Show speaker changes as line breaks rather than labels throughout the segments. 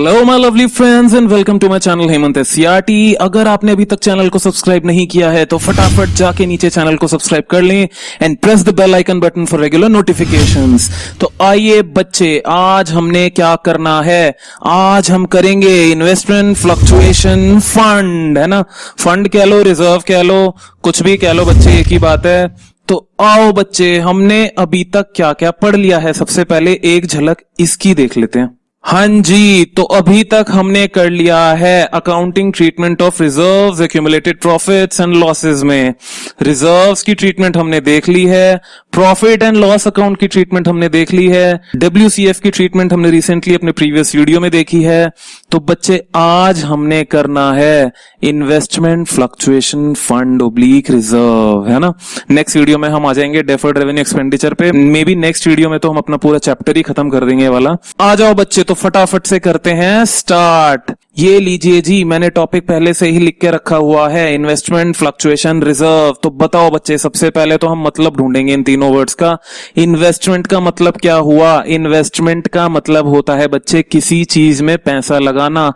Hello my lovely friends and welcome to my channel Hemant SCERT. अगर आपने अभी तक चैनल को सब्सक्राइब नहीं किया है तो फटाफट जाके नीचे चैनल को सब्सक्राइब कर लें and press the bell icon button for regular notifications. तो आइए बच्चे, आज हमने क्या करना है, आज हम करेंगे इन्वेस्टमेंट फ्लक्चुएशन फंड, है ना। फंड कह लो, रिजर्व कह लो, कुछ भी कह लो बच्चे, एक ही बात है। तो आओ बच्चे, हमने अभी तक क्या क्या पढ़ लिया है, सबसे पहले एक झलक इसकी देख लेते हैं। हाँ जी, तो अभी तक हमने कर लिया है accounting treatment of reserves, accumulated profits and losses में रिजर्व्स की ट्रीटमेंट हमने देख ली है, प्रॉफिट एंड लॉस अकाउंट की ट्रीटमेंट हमने देख ली है, डब्ल्यूसीएफ की ट्रीटमेंट हमने रिसेंटली अपने प्रीवियस वीडियो में देखी है। तो बच्चे आज हमने करना है investment fluctuation fund oblique reserve, है ना। नेक्स्ट वीडियो में हम आ जाएंगे डेफर्ड रेवेन्यू एक्सपेंडिचर पे, मे बी नेक्स्ट वीडियो में तो हम अपना पूरा चैप्टर ही खत्म कर देंगे वाला। आ जाओ बच्चे, तो फटाफट से करते हैं स्टार्ट। ये लीजिए जी, मैंने टॉपिक पहले से ही लिख के रखा हुआ है, इन्वेस्टमेंट फ्लक्चुएशन रिजर्व। तो बताओ बच्चे, सबसे पहले तो हम मतलब ढूंढेंगे इन तीनों वर्ड्स का। इन्वेस्टमेंट का मतलब क्या हुआ? इन्वेस्टमेंट का मतलब होता है बच्चे किसी चीज में पैसा लगाना,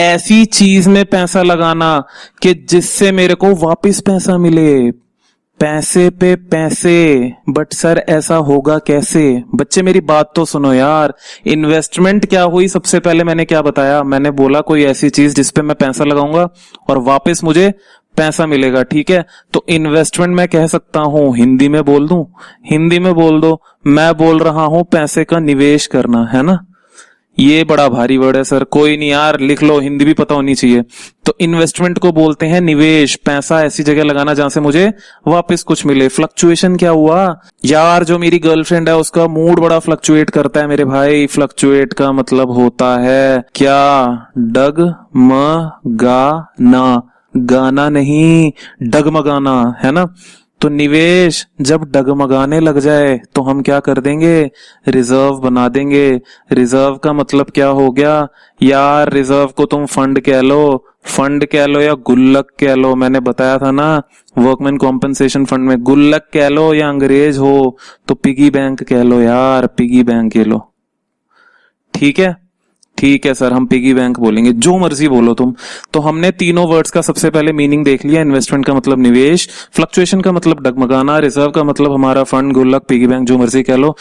ऐसी चीज में पैसा लगाना कि जिससे मेरे को वापस पैसा मिले, पैसे पे पैसे। बट सर ऐसा होगा कैसे? बच्चे मेरी बात तो सुनो यार। इन्वेस्टमेंट क्या हुई? सबसे पहले मैंने क्या बताया, मैंने बोला कोई ऐसी चीज जिसपे मैं पैसा लगाऊंगा और वापस मुझे पैसा मिलेगा, ठीक है। तो इन्वेस्टमेंट मैं कह सकता हूं, हिंदी में बोल दूं, हिंदी में बोल दो, मैं बोल रहा हूं पैसे का निवेश करना, है ना। ये बड़ा भारी वर्ड है सर, कोई नहीं यार, लिख लो, हिंदी भी पता होनी चाहिए। तो इन्वेस्टमेंट को बोलते हैं निवेश, पैसा ऐसी जगह लगाना जहां से मुझे वापस कुछ मिले। फ्लक्चुएशन क्या हुआ यार? जो मेरी गर्लफ्रेंड है उसका मूड बड़ा फ्लक्चुएट करता है मेरे भाई। फ्लक्चुएट का मतलब होता है क्या? डगमगाना, गाना नहीं, डगमगाना, है ना। तो निवेश जब डगमगाने लग जाए तो हम क्या कर देंगे? रिजर्व बना देंगे। रिजर्व का मतलब क्या हो गया यार? रिजर्व को तुम फंड कह लो, फंड कह लो या गुल्लक कह लो। मैंने बताया था ना वर्कमैन कॉम्पनसेशन फंड में, गुल्लक कह लो या अंग्रेज हो तो पिगी बैंक कह लो यार, पिगी बैंक कह लो, ठीक है। ठीक है सर, हम पिगी बैंक बोलेंगे, जो मर्जी बोलो तुम। तो हमने तीनों वर्ड्स का सबसे पहले मीनिंग देख लिया। इन्वेस्टमेंट का मतलब निवेश, फ्लक्चुएशन का मतलब डगमगाना, रिजर्व का मतलब हमारा फंड, गुल्लक, पिगी बैंक, जो मर्जी कह लो।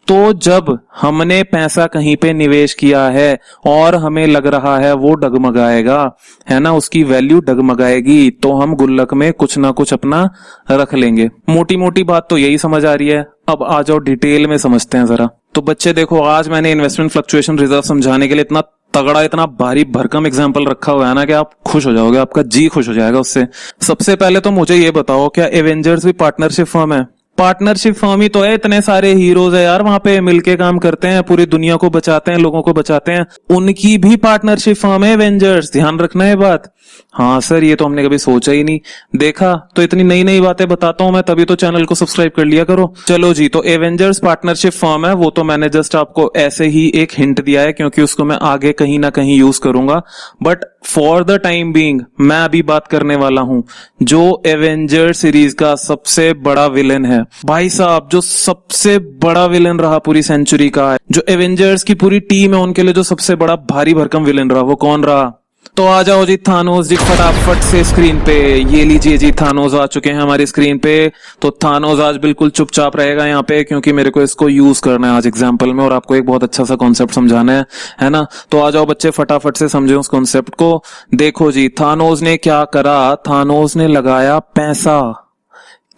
तो जब हमने पैसा कहीं पे निवेश किया है और हमें लग रहा है वो डगमगाएगा, है ना, उसकी वैल्यू डगमगाएगी, तो हम गुल्लक में कुछ ना कुछ अपना रख लेंगे। मोटी मोटी बात तो यही समझ आ रही है। अब आ जाओ डिटेल में समझते हैं जरा। तो बच्चे देखो, आज मैंने इन्वेस्टमेंट फ्लक्चुएशन रिजर्व समझाने के लिए इतना तगड़ा, इतना भारी भरकम एग्जाम्पल रखा हुआ है ना कि आप खुश हो जाओगे, आपका जी खुश हो जाएगा उससे। सबसे पहले तो मुझे ये बताओ, क्या एवेंजर्स भी पार्टनरशिप फर्म है? पार्टनरशिप फर्म ही तो है, इतने सारे हीरोज है यार वहां पे, मिलके काम करते हैं, पूरी दुनिया को बचाते हैं, लोगों को बचाते हैं। उनकी भी पार्टनरशिप फर्म है एवेंजर्स, ध्यान रखना है बात। हाँ सर, ये तो हमने कभी सोचा ही नहीं। देखा, तो इतनी नई नई बातें बताता हूं मैं, तभी तो चैनल को सब्सक्राइब कर लिया करो। चलो जी, तो एवेंजर्स पार्टनरशिप फर्म है, वो तो मैंने जस्ट आपको ऐसे ही एक हिंट दिया है, क्योंकि उसको मैं आगे कहीं ना कहीं यूज करूंगा। But for the time being मैं अभी बात करने वाला हूं जो एवेंजर्स सीरीज का सबसे बड़ा विलेन है भाई साहब, जो सबसे बड़ा विलेन रहा पूरी सेंचुरी का, जो एवेंजर्स की पूरी टीम है उनके लिए जो सबसे बड़ा भारी भरकम विलेन रहा, वो कौन रहा? तो आ जाओ जी थानोस जी, फटाफट से स्क्रीन पे। ये लीजिए जी, थानोस आ चुके हैं हमारी स्क्रीन पे। तो थानोस आज बिल्कुल चुपचाप रहेगा यहाँ पे, क्योंकि मेरे को इसको यूज करना है आज एग्जाम्पल में और आपको एक बहुत अच्छा सा कॉन्सेप्ट समझाना है ना। तो आ जाओ बच्चे, फटाफट से समझे उस कॉन्सेप्ट को। देखो जी, थानोस ने क्या करा? थानोस ने लगाया पैसा।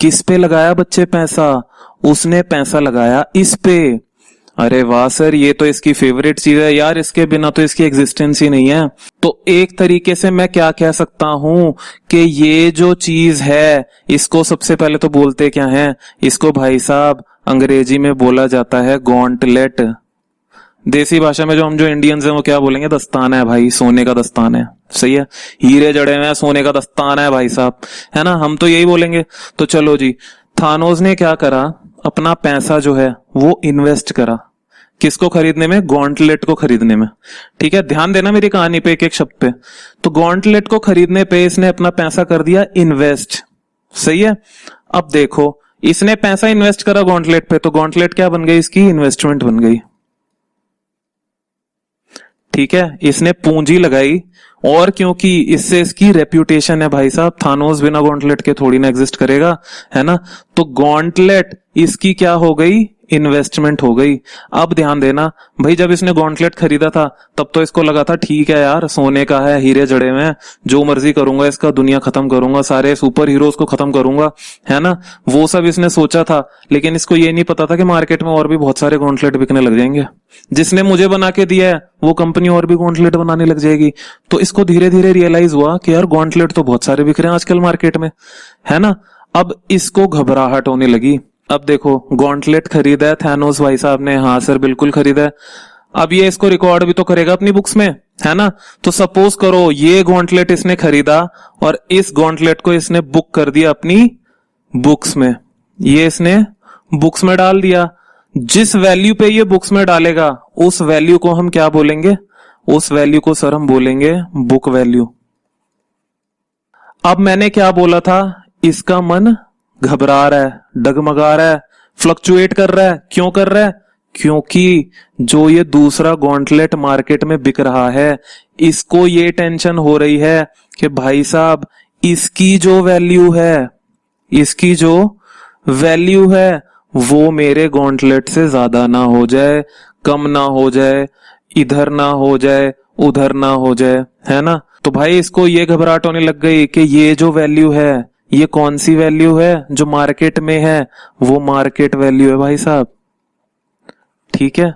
किस पे लगाया बच्चे पैसा? उसने पैसा लगाया इस पे। अरे वाह सर, ये तो इसकी फेवरेट चीज है यार, इसके बिना तो इसकी एग्जिस्टेंस ही नहीं है। तो एक तरीके से मैं क्या कह सकता हूं कि ये जो चीज है, इसको सबसे पहले तो बोलते क्या है? इसको भाई साहब अंग्रेजी में बोला जाता है गॉन्टलेट। देसी भाषा में जो हम जो इंडियंस हैं वो क्या बोलेंगे? दस्ताना है भाई, सोने का दस्तान है, सही है, हीरे जड़े हुए हैं, सोने का दस्ताना है भाई साहब, है ना, हम तो यही बोलेंगे। तो चलो जी, थानोस ने क्या करा? अपना पैसा जो है वो इन्वेस्ट करा। किसको खरीदने में? गॉन्टलेट को खरीदने में, ठीक है। ध्यान देना मेरी कहानी पे, एक एक शब्द पे। तो गॉन्टलेट को खरीदने पे इसने अपना पैसा कर दिया इन्वेस्ट, सही है। अब देखो, इसने पैसा इन्वेस्ट करा गॉन्टलेट पे, तो गॉन्टलेट क्या बन गई? इसकी इन्वेस्टमेंट बन गई, ठीक है, इसने पूंजी लगाई, और क्योंकि इससे इसकी रेप्यूटेशन है भाई साहब, थानोस बिना गॉन्टलेट के थोड़ी ना एग्जिस्ट करेगा, है ना। तो गॉन्टलेट इसकी क्या हो गई, इन्वेस्टमेंट हो गई। अब ध्यान देना भाई, जब इसने गॉन्टलेट खरीदा था तब तो इसको लगा था ठीक है यार, सोने का है, हीरे जड़े में, जो मर्जी करूंगा इसका, दुनिया खत्म करूंगा, सारे सुपर हीरोज को खत्म करूंगा, है ना, वो सब इसने सोचा था। लेकिन इसको ये नहीं पता था कि मार्केट में और भी बहुत सारे गॉन्टलेट बिकने लग जाएंगे, जिसने मुझे बना के दिया है वो कंपनी और भी गॉन्टलेट बनाने लग जाएगी। तो इसको धीरे धीरे रियलाइज हुआ कि यार गॉन्टलेट तो बहुत सारे बिक रहे हैं आजकल मार्केट में, है ना। अब इसको घबराहट होने लगी। अब देखो, गॉन्टलेट खरीदा है थैनोस भाई साहब ने, हाँ सर बिल्कुल खरीदा है। अब ये इसको रिकॉर्ड भी तो करेगा अपनी बुक्स में, है ना। तो सपोज करो ये गॉन्टलेट इसने खरीदा और इस गॉन्टलेट को इसने बुक कर दिया अपनी बुक्स में, ये इसने बुक्स में डाल दिया। जिस वैल्यू पे ये बुक्स में डालेगा उस वैल्यू को हम क्या बोलेंगे, उस वैल्यू को सर हम बोलेंगे बुक वैल्यू। अब मैंने क्या बोला था, इसका मन घबरा रहा है, डगमगा रहा है, फ्लक्चुएट कर रहा है। क्यों कर रहा है, क्योंकि जो ये दूसरा गॉन्टलेट मार्केट में बिक रहा है, इसको ये टेंशन हो रही है कि भाई साहब इसकी जो वैल्यू है, इसकी जो वैल्यू है वो मेरे गॉन्टलेट से ज्यादा ना हो जाए, कम ना हो जाए, इधर ना हो जाए, उधर ना हो जाए, है ना। तो भाई इसको ये घबराहट होने लग गई कि ये जो वैल्यू है, ये कौन सी वैल्यू है, जो मार्केट में है वो मार्केट वैल्यू है भाई साहब, ठीक है।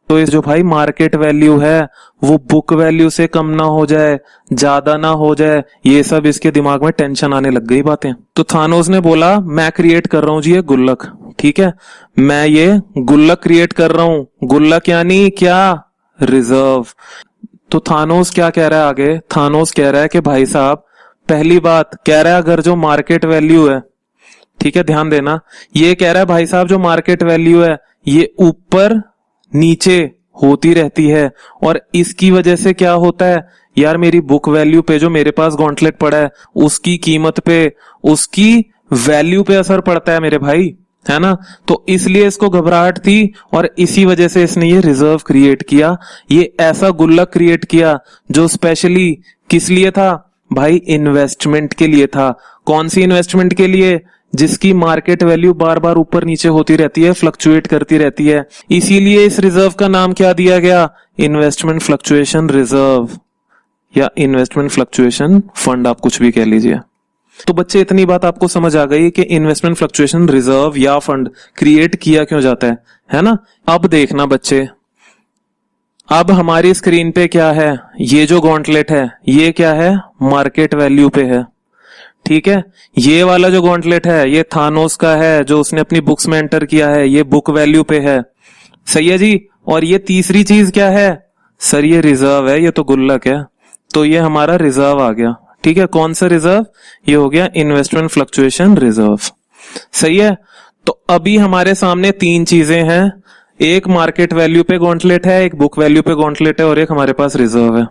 तो इस जो भाई मार्केट वैल्यू है वो बुक वैल्यू से कम ना हो जाए, ज्यादा ना हो जाए, ये सब इसके दिमाग में टेंशन आने लग गई बातें। तो थानोस ने बोला मैं क्रिएट कर रहा हूं जी ये गुल्लक, ठीक है, मैं ये गुल्लक क्रिएट कर रहा हूं। गुल्लक यानी क्या, रिजर्व। तो थानोस क्या कह रहा है आगे, थानोस कह रहा है कि भाई साहब पहली बात कह रहा है, अगर जो मार्केट वैल्यू है, ठीक है ध्यान देना, ये कह रहा है भाई साहब जो मार्केट वैल्यू है ये ऊपर नीचे होती रहती है, और इसकी वजह से क्या होता है यार, मेरी बुक वैल्यू पे जो मेरे पास गॉन्टलेट पड़ा है उसकी कीमत पे, उसकी वैल्यू पे असर पड़ता है मेरे भाई, है ना। तो इसलिए इसको घबराहट थी और इसी वजह से इसने ये रिजर्व क्रिएट किया, ये ऐसा गुल्लक क्रिएट किया जो स्पेशली किस लिए था भाई, इन्वेस्टमेंट के लिए था। कौन सी इन्वेस्टमेंट के लिए, जिसकी मार्केट वैल्यू बार बार ऊपर नीचे होती रहती है, फ्लक्चुएट करती रहती है। इसीलिए इस रिजर्व का नाम क्या दिया गया, इन्वेस्टमेंट फ्लक्चुएशन रिजर्व या इन्वेस्टमेंट फ्लक्चुएशन फंड, आप कुछ भी कह लीजिए। तो बच्चे इतनी बात आपको समझ आ गई कि इन्वेस्टमेंट फ्लक्चुएशन रिजर्व या फंड क्रिएट किया क्यों जाता है ना। अब देखना बच्चे, अब हमारी स्क्रीन पे क्या है, ये जो गॉन्टलेट है ये क्या है, मार्केट वैल्यू पे है, ठीक है। ये वाला जो गॉन्टलेट है ये थानोस का है, जो उसने अपनी बुक्स में एंटर किया है, ये बुक वैल्यू पे है, सही है जी। और ये तीसरी चीज क्या है सर, ये रिजर्व है, ये तो गुल्लक है, तो ये हमारा रिजर्व आ गया, ठीक है। कौन सा रिजर्व, ये हो गया इन्वेस्टमेंट फ्लक्चुएशन रिजर्व, सही है। तो अभी हमारे सामने तीन चीजें हैं, एक मार्केट वैल्यू पे गॉन्टलेट है, एक बुक वैल्यू पे गॉन्टलेट है, और एक हमारे पास रिजर्व है।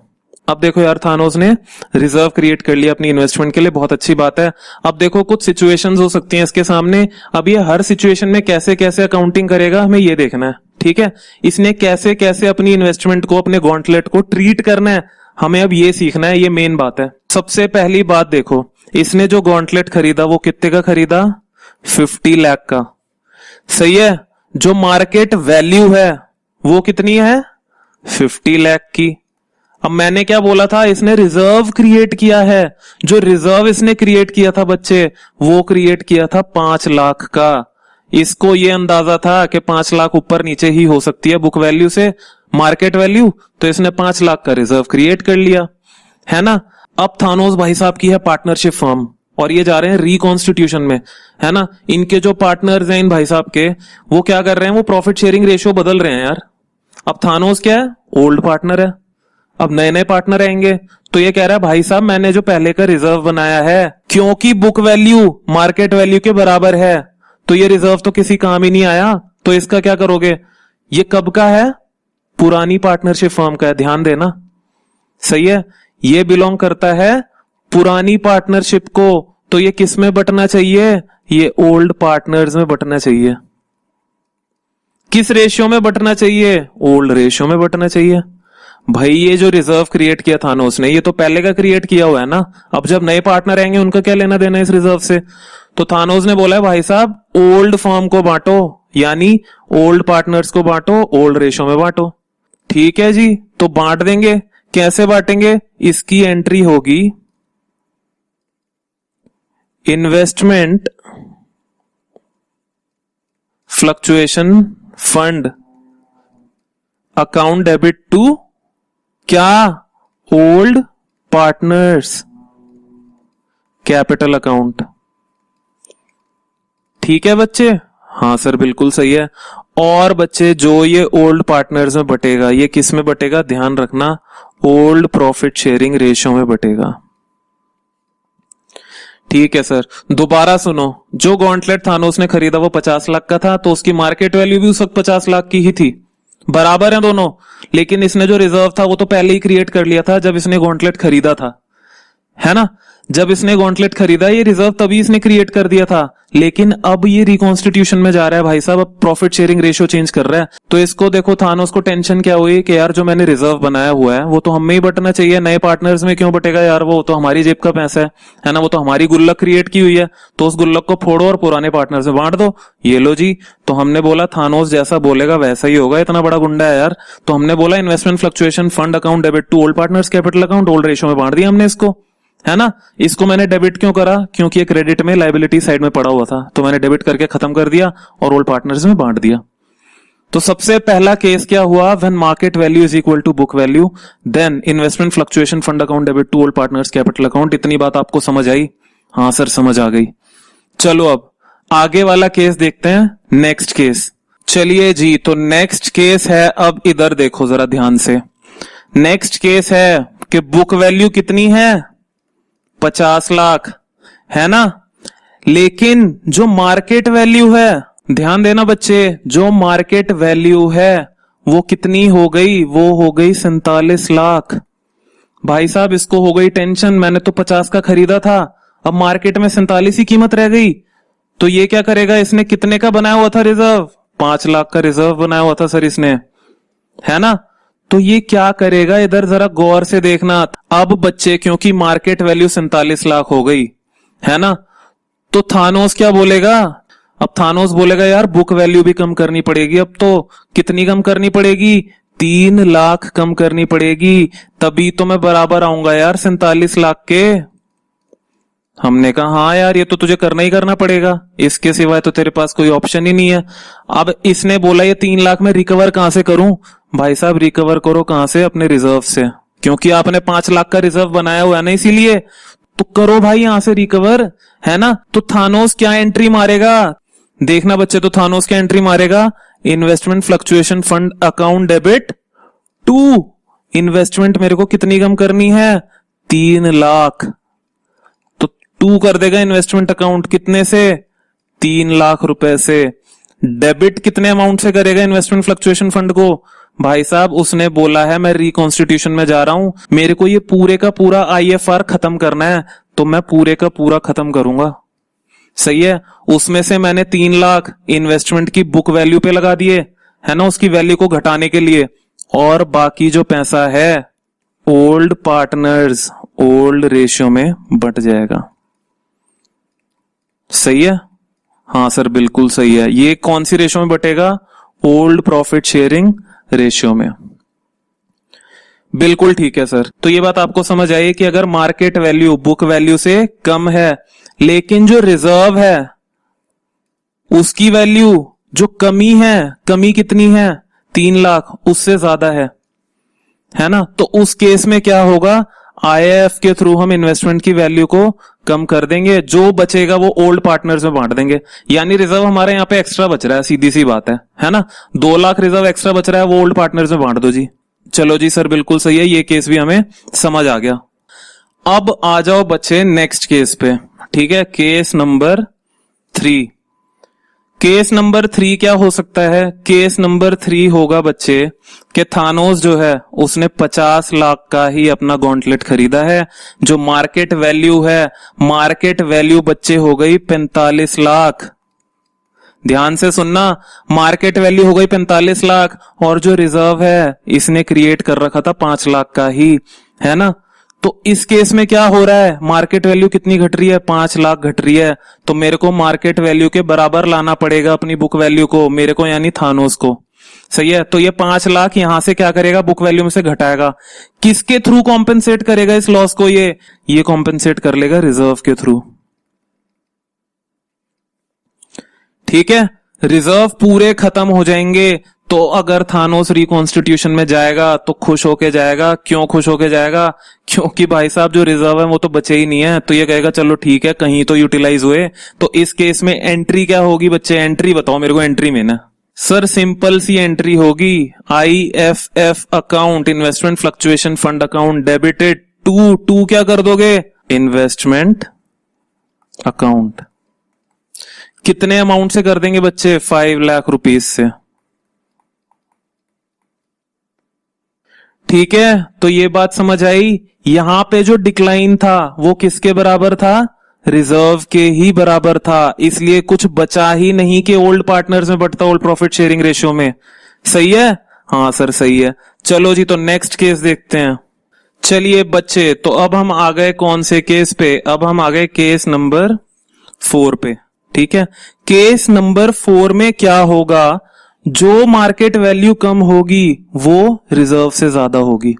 अब देखो यार, थानोस ने रिजर्व क्रिएट कर लिया अपनी इन्वेस्टमेंट के लिए, बहुत अच्छी बात है। अब देखो कुछ सिचुएशंस हो सकती हैं इसके सामने, अब ये हर सिचुएशन में कैसे कैसे अकाउंटिंग करेगा हमें ये देखना है, ठीक है। इसने कैसे कैसे अपनी इन्वेस्टमेंट को, अपने गॉन्टलेट को ट्रीट करना है, हमें अब ये सीखना है, ये मेन बात है। सबसे पहली बात देखो, इसने जो गॉन्टलेट खरीदा वो कितने का खरीदा, 50 लाख का, सही है। जो मार्केट वैल्यू है वो कितनी है, 50 लाख की। अब मैंने क्या बोला था, इसने रिजर्व क्रिएट किया है, जो रिजर्व इसने क्रिएट किया था बच्चे, वो क्रिएट किया था 5 लाख का। इसको ये अंदाजा था कि 5 लाख ऊपर नीचे ही हो सकती है बुक वैल्यू से मार्केट वैल्यू, तो इसने 5 लाख का रिजर्व क्रिएट कर लिया, है ना। अब थानोस भाई साहब की है पार्टनरशिप फर्म, और ये जा रहे हैं रिकॉन्स्टिट्यूशन में, है ना। इनके जो पार्टनर्स हैं इन भाई साहब के, वो क्या कर रहे हैं, वो प्रॉफिट शेयरिंग रेशियो बदल रहे हैं यार। अब थानोस क्या है, ओल्ड पार्टनर है, अब नए नए पार्टनर आएंगे, तो ये कह रहा है भाई साहब मैंने जो पहले का रिजर्व बनाया है, क्योंकि बुक वैल्यू मार्केट वैल्यू के बराबर है, तो ये रिजर्व तो किसी काम ही नहीं आया, तो इसका क्या करोगे, ये कब का है, पुरानी पार्टनरशिप फर्म का है, ध्यान देना, सही है। ये बिलोंग करता है पुरानी पार्टनरशिप को, तो ये किस में बटना चाहिए, ये ओल्ड पार्टनर्स में बटना चाहिए। किस रेशियो में बटना चाहिए, ओल्ड रेशियो में बटना चाहिए। भाई ये जो रिजर्व क्रिएट किया थानोस ने, ये तो पहले का क्रिएट किया हुआ है ना। अब जब नए पार्टनर आएंगे उनका क्या लेना देना इस रिजर्व से। तो थानोस ने बोला है भाई साहब ओल्ड फर्म को बांटो, यानी ओल्ड पार्टनर्स को बांटो, ओल्ड रेशो में बांटो। ठीक है जी, तो बांट देंगे। कैसे बांटेंगे? इसकी एंट्री होगी investment fluctuation fund account debit to क्या? Old partners capital account. ठीक है बच्चे? हाँ सर बिल्कुल सही है। और बच्चे जो ये ओल्ड पार्टनर्स में बटेगा, ये किस में बटेगा? ध्यान रखना, ओल्ड प्रॉफिट शेयरिंग रेशियो में बटेगा। ठीक है सर, दोबारा सुनो। जो गॉन्टलेट थानोस ने खरीदा वो 50 लाख का था, तो उसकी मार्केट वैल्यू भी उस वक्त 50 लाख की ही थी, बराबर है दोनों। लेकिन इसने जो रिजर्व था वो तो पहले ही क्रिएट कर लिया था जब इसने गॉन्टलेट खरीदा था, है ना। जब इसने गॉन्टलेट खरीदा ये रिजर्व तभी इसने क्रिएट कर दिया था, लेकिन अब ये रिकॉन्स्टिट्यूशन में जा रहा है भाई साहब, अब प्रॉफिट शेयरिंग रेशियो चेंज कर रहा है। तो इसको देखो, थानोस को टेंशन क्या हुई कि यार जो मैंने रिजर्व बनाया हुआ है वो तो हमें ही बटना चाहिए, नए पार्टनर्स में क्यों बटेगा यार, वो तो हमारी जेब का पैसा है ना, वो तो हमारी गुल्लक क्रिएट की हुई है, तो उस गुल्लक को फोड़ो और पुराने पार्टनर में बांट दो। ये लो जी। तो हमने बोला थानोस जैसा बोलेगा वैसा ही होगा, इतना बड़ा गुंडा है यार। तो हमने बोला investment fluctuation fund account debit to old partners capital account, old ratio में बांट दिया हमने इसको, है ना। इसको मैंने डेबिट क्यों करा? क्योंकि ये क्रेडिट में लायबिलिटी साइड में पड़ा हुआ था, तो मैंने डेबिट करके खत्म कर दिया और ओल्ड पार्टनर्स में बांट दिया। तो सबसे पहला केस क्या हुआ? When market value is equal to book value, then investment fluctuation fund account debit to old partners capital account. इतनी बात आपको समझ आई? हाँ सर समझ आ गई। चलो अब आगे वाला केस देखते हैं, नेक्स्ट केस। चलिए जी, तो नेक्स्ट केस है, अब इधर देखो जरा ध्यान से। नेक्स्ट केस है कि बुक वैल्यू कितनी है? 50 लाख, है ना। लेकिन जो मार्केट वैल्यू है, ध्यान देना बच्चे, जो मार्केट वैल्यू है वो कितनी हो गई? वो हो गई 47 लाख। भाई साहब इसको हो गई टेंशन, मैंने तो 50 का खरीदा था, अब मार्केट में 47 ही कीमत रह गई। तो ये क्या करेगा? इसने कितने का बनाया हुआ था रिजर्व? 5 लाख का रिजर्व बनाया हुआ था सर इसने, है ना। तो ये क्या करेगा? इधर जरा गौर से देखना। अब बच्चे क्योंकि मार्केट वैल्यू 47 लाख हो गई, है ना, तो थानोस क्या बोलेगा? अब थानोस बोलेगा यार बुक वैल्यू भी कम करनी पड़ेगी। अब तो कितनी कम करनी पड़ेगी? 3 लाख कम करनी पड़ेगी, तभी तो मैं बराबर आऊंगा यार 47 लाख के। हमने कहा हाँ यार ये तो तुझे करना ही करना पड़ेगा, इसके सिवाय तो तेरे पास कोई ऑप्शन ही नहीं है। अब इसने बोला ये 3 लाख में रिकवर कहां से करूं? भाई साहब रिकवर करो कहां से? अपने रिजर्व से, क्योंकि आपने 5 लाख का रिजर्व बनाया हुआ है ना, इसीलिए तो करो भाई यहां से रिकवर, है ना। तो थानोस क्या एंट्री मारेगा? देखना बच्चे, तो थानोस क्या एंट्री मारेगा? Investment fluctuation fund account debit to, investment मेरे को कितनी कम करनी है? 3 लाख। तो 2 कर देगा इन्वेस्टमेंट अकाउंट, कितने से? 3 लाख रुपए से। डेबिट कितने अमाउंट से करेगा इन्वेस्टमेंट फ्लक्चुएशन फंड को? भाई साहब उसने बोला है मैं रिकॉन्स्टिट्यूशन में जा रहा हूं, मेरे को ये पूरे का पूरा आईएफआर खत्म करना है, तो मैं पूरे का पूरा खत्म करूंगा। सही है। उसमें से मैंने 3 लाख इन्वेस्टमेंट की बुक वैल्यू पे लगा दिए, है ना, उसकी वैल्यू को घटाने के लिए, और बाकी जो पैसा है ओल्ड पार्टनर्स ओल्ड रेशियो में बट जाएगा। सही है? हाँ सर बिल्कुल सही है। ये कौन सी रेशियो में बटेगा? ओल्ड प्रॉफिट शेयरिंग रेशियो में। बिल्कुल ठीक है सर। तो ये बात आपको समझ आई कि अगर मार्केट वैल्यू बुक वैल्यू से कम है, लेकिन जो रिजर्व है उसकी वैल्यू जो कमी है, कमी कितनी है? 3 लाख, उससे ज्यादा है ना, तो उस केस में क्या होगा? आईएएफ के थ्रू हम इन्वेस्टमेंट की वैल्यू को कम कर देंगे, जो बचेगा वो ओल्ड पार्टनर्स में बांट देंगे। यानी रिजर्व हमारे यहाँ पे एक्स्ट्रा बच रहा है, सीधी सी बात है ना। 2 लाख रिजर्व एक्स्ट्रा बच रहा है, वो ओल्ड पार्टनर्स में बांट दो जी। चलो जी सर बिल्कुल सही है, ये केस भी हमें समझ आ गया। अब आ जाओ बच्चे नेक्स्ट केस पे। ठीक है, केस नंबर 3। केस नंबर 3 क्या हो सकता है? केस नंबर 3 होगा बच्चे कि थानोस जो है उसने 50 लाख का ही अपना गॉन्टलेट खरीदा है, जो मार्केट वैल्यू है, मार्केट वैल्यू बच्चे हो गई 45 लाख। ध्यान से सुनना, मार्केट वैल्यू हो गई 45 लाख और जो रिजर्व है इसने क्रिएट कर रखा था 5 लाख का ही, है ना। तो इस केस में क्या हो रहा है, मार्केट वैल्यू कितनी घट रही है, 5 लाख घट रही है। तो मेरे को मार्केट वैल्यू के बराबर लाना पड़ेगा अपनी बुक वैल्यू को, मेरे को यानी थानोस को। सही है, तो ये 5 लाख यहां से क्या करेगा, बुक वैल्यू में से घटाएगा। किसके थ्रू कॉम्पेंसेट करेगा इस लॉस को, ये कॉम्पेंसेट कर लेगा रिजर्व के थ्रू। ठीक है, रिजर्व पूरे खत्म हो जाएंगे तो अगर थानोस रिकॉन्स्टिट्यूशन में जाएगा तो खुश होके जाएगा। क्यों खुश होके जाएगा, क्योंकि भाई साहब जो रिजर्व है वो तो बचे ही नहीं है, तो ये कहेगा चलो ठीक है कहीं तो यूटिलाइज हुए। तो इस केस में एंट्री क्या होगी बच्चे, एंट्री बताओ मेरे को, एंट्री में ना सर सिंपल सी एंट्री होगी, IFF account, investment fluctuation fund account, debited to क्या कर दोगे, इन्वेस्टमेंट अकाउंट। कितने अमाउंट से कर देंगे बच्चे, 5 लाख रुपीज से। ठीक है, तो ये बात समझ आई। यहां पे जो डिक्लाइन था वो किसके बराबर था, रिजर्व के ही बराबर था, इसलिए कुछ बचा ही नहीं कि ओल्ड पार्टनर्स में बटता, ओल्ड प्रॉफिट शेयरिंग रेशियो में। सही है, हाँ सर सही है। चलो जी, तो नेक्स्ट केस देखते हैं। चलिए बच्चे, तो अब हम आ गए कौन से केस पे, अब हम आ गए केस नंबर 4 पे। ठीक है, केस नंबर 4 में क्या होगा, जो मार्केट वैल्यू कम होगी वो रिजर्व से ज्यादा होगी।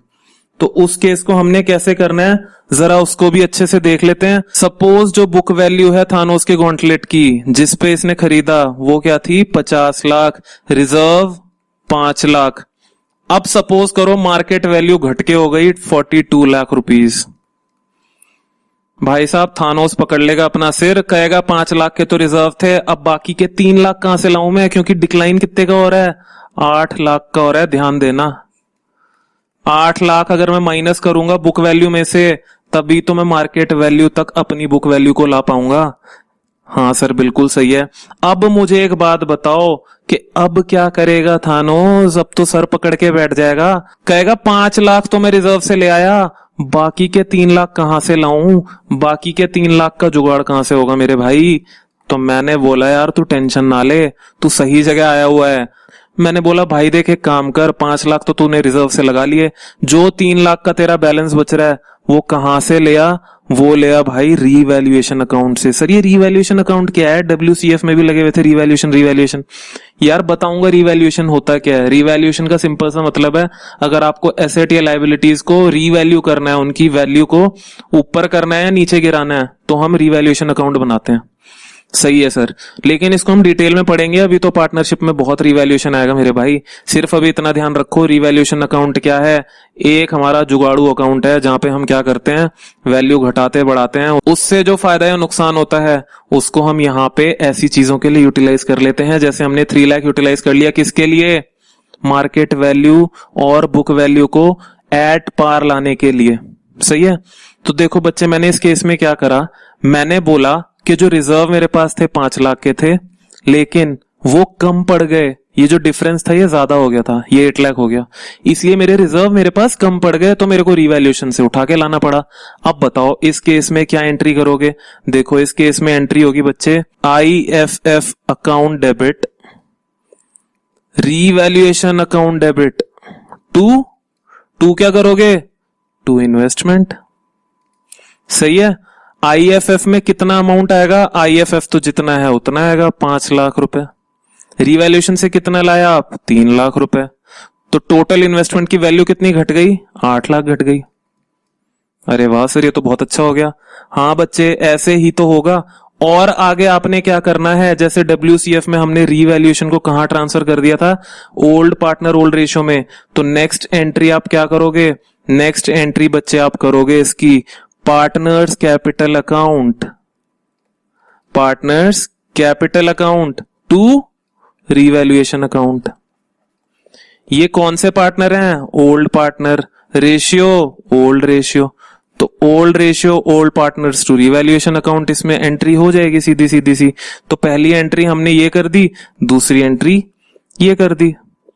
तो उस केस को हमने कैसे करना है, जरा उसको भी अच्छे से देख लेते हैं। सपोज जो बुक वैल्यू है थानोस के गॉन्टलेट की जिस पे इसने खरीदा वो क्या थी, 50 लाख, रिजर्व 5 लाख। अब सपोज करो मार्केट वैल्यू घट के हो गई 42 लाख रुपीज। भाई साहब थानोस पकड़ लेगा अपना सिर, कहेगा 5 लाख के तो रिजर्व थे, अब बाकी के 3 लाख कहां से लाऊं मैं, क्योंकि डिक्लाइन कितने का हो रहा है, 8 लाख का हो रहा है। ध्यान देना, 8 लाख अगर मैं माइनस करूंगा बुक वैल्यू में से तभी तो मैं मार्केट वैल्यू तक अपनी बुक वैल्यू को ला पाऊंगा। हाँ सर बिल्कुल सही है। अब मुझे एक बात बताओ कि अब क्या करेगा थानोस, अब तो सर पकड़ के बैठ जाएगा, कहेगा 5 लाख तो मैं रिजर्व से ले आया, बाकी के 3 लाख कहां से लाऊं, बाकी के 3 लाख का जुगाड़ कहां से होगा मेरे भाई। तो मैंने बोला यार तू टेंशन ना ले, तू सही जगह आया हुआ है। मैंने बोला भाई देख एक काम कर, 5 लाख तो तूने रिजर्व से लगा लिए, जो 3 लाख का तेरा बैलेंस बच रहा है वो कहां से लिया, वो लिया भाई रीवैल्यूएशन अकाउंट से। सर ये रीवैल्यूएशन अकाउंट क्या है, WCF में भी लगे हुए थे रीवैल्यूएशन। यार बताऊंगा रीवैल्यूएशन होता क्या है। रीवैल्यूएशन का सिंपल सा मतलब है, अगर आपको एसेट या लायबिलिटीज को रीवैल्यू करना है, उनकी वैल्यू को ऊपर करना है या नीचे गिराना है, तो हम रीवैल्यूएशन अकाउंट बनाते हैं। सही है सर, लेकिन इसको हम डिटेल में पढ़ेंगे, अभी तो पार्टनरशिप में बहुत रिवैल्यूएशन आएगा मेरे भाई। सिर्फ अभी इतना ध्यान रखो, रिवैल्यूएशन अकाउंट क्या है, एक हमारा जुगाड़ू अकाउंट है जहां पे हम क्या करते हैं, वैल्यू घटाते बढ़ाते हैं, उससे जो फायदा या नुकसान होता है उसको हम यहाँ पे ऐसी चीजों के लिए यूटिलाइज कर लेते हैं। जैसे हमने 3 लाख यूटिलाइज कर लिया, किसके लिए, मार्केट वैल्यू और बुक वैल्यू को एट पार लाने के लिए। सही है, तो देखो बच्चे मैंने इस केस में क्या करा, मैंने बोला कि जो रिजर्व मेरे पास थे 5 लाख के थे, लेकिन वो कम पड़ गए, ये जो डिफरेंस था ये ज्यादा हो गया था, ये 8 लाख हो गया, इसलिए मेरे रिजर्व मेरे पास कम पड़ गए, तो मेरे को रिवैल्यूएशन से उठा के लाना पड़ा। अब बताओ इस केस में क्या एंट्री करोगे, देखो इस केस में एंट्री होगी बच्चे IFF account debit, revaluation account debit to क्या करोगे, टू इन्वेस्टमेंट। सही है, IFF में कितना अमाउंट आएगा, IFF तो जितना है उतना आएगा, 5 लाख रुपए। रिवैल्यूएशन से कितना लाया आप, 3 लाख रुपए, तो टोटल इन्वेस्टमेंट की वैल्यू कितनी घट गई, 8 लाख घट गई। अरे वाह सर ये तो बहुत अच्छा हो गया। हाँ बच्चे ऐसे ही तो होगा। और आगे आपने क्या करना है, जैसे WCF में हमने रिवैल्यूएशन को कहां ट्रांसफर कर दिया था, ओल्ड पार्टनर ओल्ड रेशियो में, तो नेक्स्ट एंट्री आप क्या करोगे, नेक्स्ट एंट्री बच्चे आप करोगे इसकी partners capital account, partners capital account to revaluation account. ये कौन से पार्टनर हैं, old partner, ratio old ratio, तो old ratio old partners to revaluation account, इसमें एंट्री हो जाएगी सीधी सीधी सी। तो पहली एंट्री हमने ये कर दी, दूसरी एंट्री ये कर दी।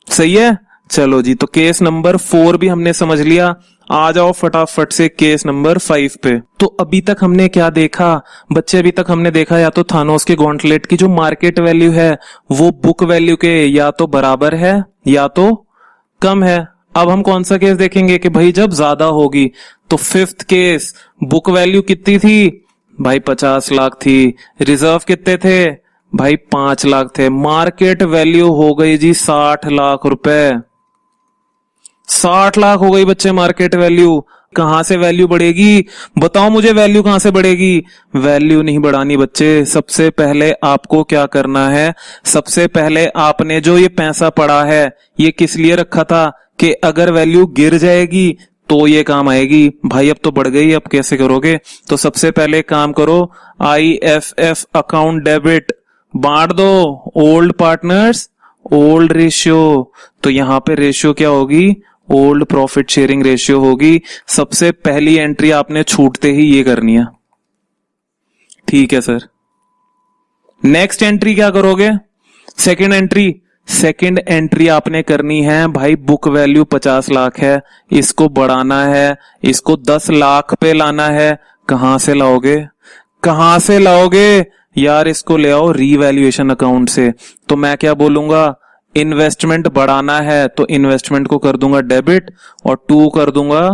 सही है, चलो जी, तो केस नंबर 4 भी हमने समझ लिया। आ जाओ फटाफट से केस नंबर 5 पे। तो अभी तक हमने क्या देखा बच्चे, अभी तक हमने देखा या तो थानोस के गॉन्टलेट की जो मार्केट वैल्यू है वो बुक वैल्यू के या तो बराबर है या तो कम है। अब हम कौन सा केस देखेंगे कि भाई जब ज्यादा होगी। तो 5th केस, बुक वैल्यू कितनी थी भाई 50 लाख थी, रिजर्व कितने थे भाई 5 लाख थे, मार्केट वैल्यू हो गई जी 60 लाख रुपए। 60 लाख हो गई बच्चे मार्केट वैल्यू। कहां से वैल्यू बढ़ेगी बताओ मुझे, वैल्यू कहां से बढ़ेगी? वैल्यू नहीं बढ़ानी बच्चे, सबसे पहले आपको क्या करना है, सबसे पहले आपने जो ये पैसा पड़ा है ये किस लिए रखा था कि अगर वैल्यू गिर जाएगी तो ये काम आएगी। भाई अब तो बढ़ गई, अब कैसे करोगे? तो सबसे पहले काम करो, IFF अकाउंट डेबिट बांट दो, ओल्ड पार्टनर्स ओल्ड रेशियो। तो यहां पे रेशियो क्या होगी? ओल्ड प्रॉफिट शेयरिंग रेशियो होगी। सबसे पहली एंट्री आपने छूटते ही ये करनी है, ठीक है सर। नेक्स्ट एंट्री क्या करोगे? सेकंड एंट्री आपने करनी है भाई, बुक वैल्यू 50 लाख है, इसको बढ़ाना है, इसको 10 लाख पे लाना है। कहां से लाओगे? कहां से लाओगे यार? इसको ले आओ रीवैल्यूएशन अकाउंट से। तो मैं क्या बोलूंगा, इन्वेस्टमेंट बढ़ाना है तो इन्वेस्टमेंट को कर दूंगा डेबिट और 2 कर दूंगा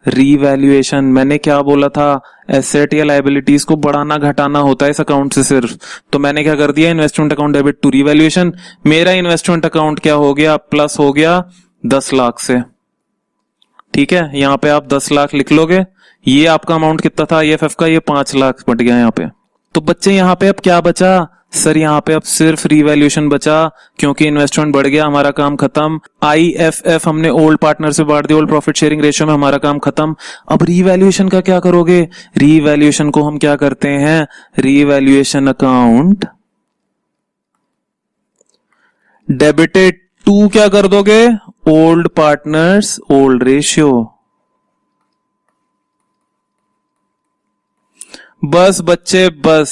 रीवैल्यूएशन। मैंने क्या बोला था, एसेट या लायबिलिटीज को बढ़ाना घटाना होता है इस अकाउंट से सिर्फ। तो मैंने क्या कर दिया, investment account debit to revaluation. मेरा इन्वेस्टमेंट अकाउंट क्या हो गया, प्लस हो गया 10 लाख से, ठीक है। यहां पे आप 10 लाख लिख लोगे। ये आपका अमाउंट कितना था IFF का, ये 5 लाख बढ़ गया यहाँ पे। तो बच्चे यहाँ पे अब क्या बचा सर, यहाँ पे अब सिर्फ रीवैल्यूएशन बचा, क्योंकि इन्वेस्टमेंट बढ़ गया, हमारा काम खत्म। IFF हमने ओल्ड पार्टनर से बांट दिया, ओल्ड प्रॉफिट शेयरिंग रेशियो में, हमारा काम खत्म। अब रीवैल्यूएशन का क्या करोगे? रीवैल्यूएशन को हम क्या करते हैं, रीवैल्यूएशन अकाउंट डेबिटेड टू क्या कर दोगे, ओल्ड पार्टनर्स ओल्ड रेशियो। बस बच्चे बस,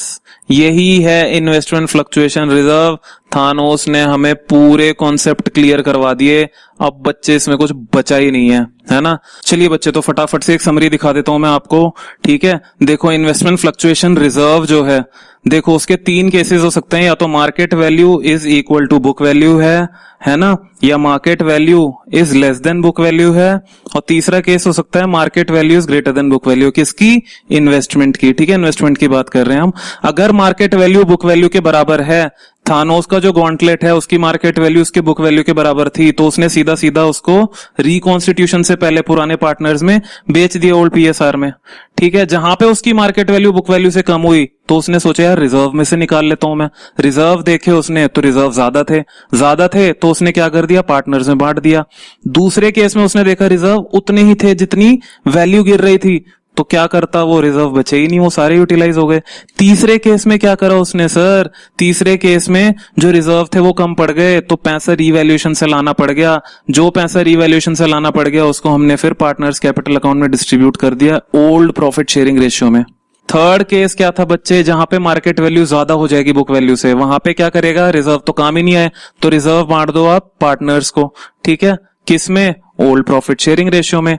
यही है इन्वेस्टमेंट फ्लक्चुएशन रिजर्व। थानोस ने हमें पूरे कॉन्सेप्ट क्लियर करवा दिए। अब बच्चे इसमें कुछ बचा ही नहीं है ना। चलिए बच्चे, तो फटाफट से एक समरी दिखा देता हूं मैं आपको, ठीक है। देखो इन्वेस्टमेंट फ्लक्चुएशन रिजर्व जो है, देखो उसके 3 केसेस हो सकते हैं, या तो market value is equal to book value है ना, या market value is less than book value है, और तीसरा केस हो सकता है market value is greater than book value. किसकी? इन्वेस्टमेंट की, ठीक है, इन्वेस्टमेंट की बात कर रहे हैं हम। अगर मार्केट वैल्यू बुक वैल्यू के बराबर है, थानोस का जो गॉन्टलेट है उसकी मार्केट वैल्यू उसके बुक वैल्यू के बराबर थी, तो उसने सीधा सीधा उसको रिकॉन्स्टिट्यूशन से पहले पुराने पार्टनर्स में बेच दिया, ओल्ड PSR में, ठीक है। जहां पे उसकी मार्केट वैल्यू बुक वैल्यू से कम हुई तो उसने सोचा यार रिजर्व में से निकाल लेता हूं मैं। रिजर्व देखे उसने तो रिजर्व ज्यादा थे तो उसने क्या कर दिया, पार्टनर्स में बांट दिया। दूसरे केस में उसने देखा रिजर्व उतने ही थे जितनी वैल्यू गिर रही थी, तो क्या करता, वो रिजर्व बचे ही नहीं, वो सारे यूटिलाइज हो गए। तीसरे केस में क्या करा उसने सर, तीसरे केस में जो रिजर्व थे वो कम पड़ गए, तो पैसा रीवैल्यूएशन से लाना पड़ गया। जो पैसा रीवैल्यूएशन से लाना पड़ गया उसको हमने फिर पार्टनर्स कैपिटल अकाउंट में डिस्ट्रीब्यूट कर दिया, ओल्ड प्रॉफिट शेयरिंग रेशियो में। थर्ड केस क्या था बच्चे, जहां पे मार्केट वैल्यू ज्यादा हो जाएगी बुक वैल्यू से, वहां पे क्या करेगा, रिजर्व तो काम ही नहीं आए, तो रिजर्व बांट दो आप पार्टनर्स को, ठीक है। किसमें? ओल्ड प्रॉफिट शेयरिंग रेशियो में।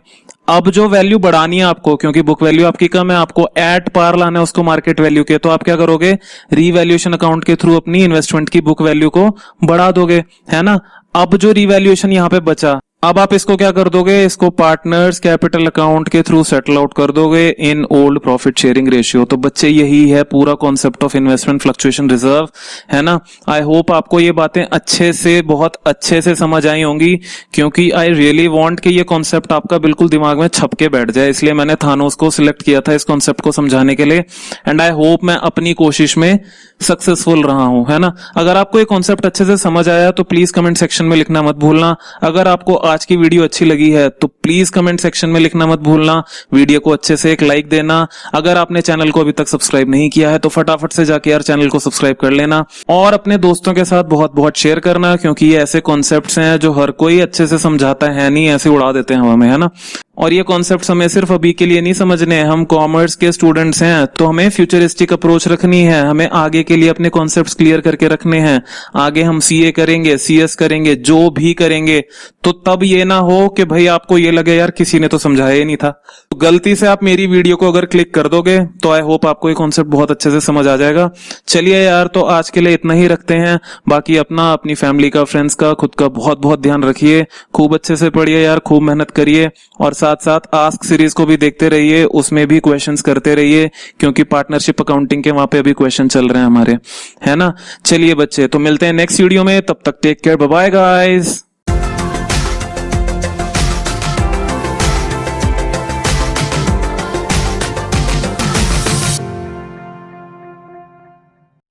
अब जो वैल्यू बढ़ानी है आपको, क्योंकि बुक वैल्यू आपकी कम है, आपको एट पार लाना है उसको मार्केट वैल्यू के, तो आप क्या करोगे, रीवैल्यूएशन अकाउंट के थ्रू अपनी इन्वेस्टमेंट की बुक वैल्यू को बढ़ा दोगे, है ना। अब जो रीवैल्यूएशन यहां पे बचा, अब आप इसको क्या कर दोगे, इसको पार्टनर्स कैपिटल अकाउंट के थ्रू सेटल आउट कर दोगे in old profit sharing ratio. तो बच्चे यही है पूरा concept of investment fluctuation reserve, है ना। आई होप आपको ये बातें अच्छे से, बहुत अच्छे से समझ आई होंगी, क्योंकि आई रियली वांट कि ये कॉन्सेप्ट आपका बिल्कुल दिमाग में छप के बैठ जाए, इसलिए मैंने थानोस को सिलेक्ट किया था इस कॉन्सेप्ट को समझाने के लिए। एंड आई होप मैं अपनी कोशिश में सक्सेसफुल रहा हूं, है ना। अगर आपको ये कॉन्सेप्ट अच्छे से समझ आया तो प्लीज कमेंट सेक्शन में लिखना मत भूलना। अगर आपको आज की वीडियो अच्छी लगी है तो प्लीज कमेंट सेक्शन में लिखना मत भूलना। वीडियो को अच्छे से एक लाइक देना। अगर आपने चैनल को अभी तक सब्सक्राइब नहीं किया है तो फटाफट से जाके यार चैनल को सब्सक्राइब कर लेना, और अपने दोस्तों के साथ बहुत बहुत शेयर करना, क्योंकि ये ऐसे कॉन्सेप्ट्स हैं जो हर कोई अच्छे से समझाता है नहीं, ऐसे उड़ा देते हैं हवा में, है ना। और ये कॉन्सेप्ट्स हमें सिर्फ अभी के लिए नहीं समझने हैं। हम कॉमर्स के स्टूडेंट्स हैं तो हमें फ्यूचरिस्टिक अप्रोच रखनी है, हमें आगे के लिए अपने कॉन्सेप्ट्स क्लियर करके रखने हैं। आगे हम सीए करेंगे, सीएस करेंगे, जो भी करेंगे, तो तब ये ना हो कि भाई आपको ये लगे यार किसी ने तो समझाया ही नहीं था। तो गलती से आप मेरी वीडियो को अगर क्लिक कर दोगे तो आई होप आपको ये कॉन्सेप्ट बहुत अच्छे से समझ आ जाएगा। चलिए यार, तो आज के लिए इतना ही रखते हैं। बाकी अपना, अपनी फैमिली का, फ्रेंड्स का, खुद का बहुत बहुत ध्यान रखिए। खूब अच्छे से पढ़िए यार, खूब मेहनत करिए और साथ साथ आस्क सीरीज को भी देखते रहिए, उसमें भी क्वेश्चंस करते रहिए क्योंकि पार्टनरशिप अकाउंटिंग के वहां पे अभी क्वेश्चन चल रहे हैं हमारे, है ना। चलिए बच्चे, तो मिलते हैं नेक्स्ट वीडियो में, तब तक take care, bye bye guys.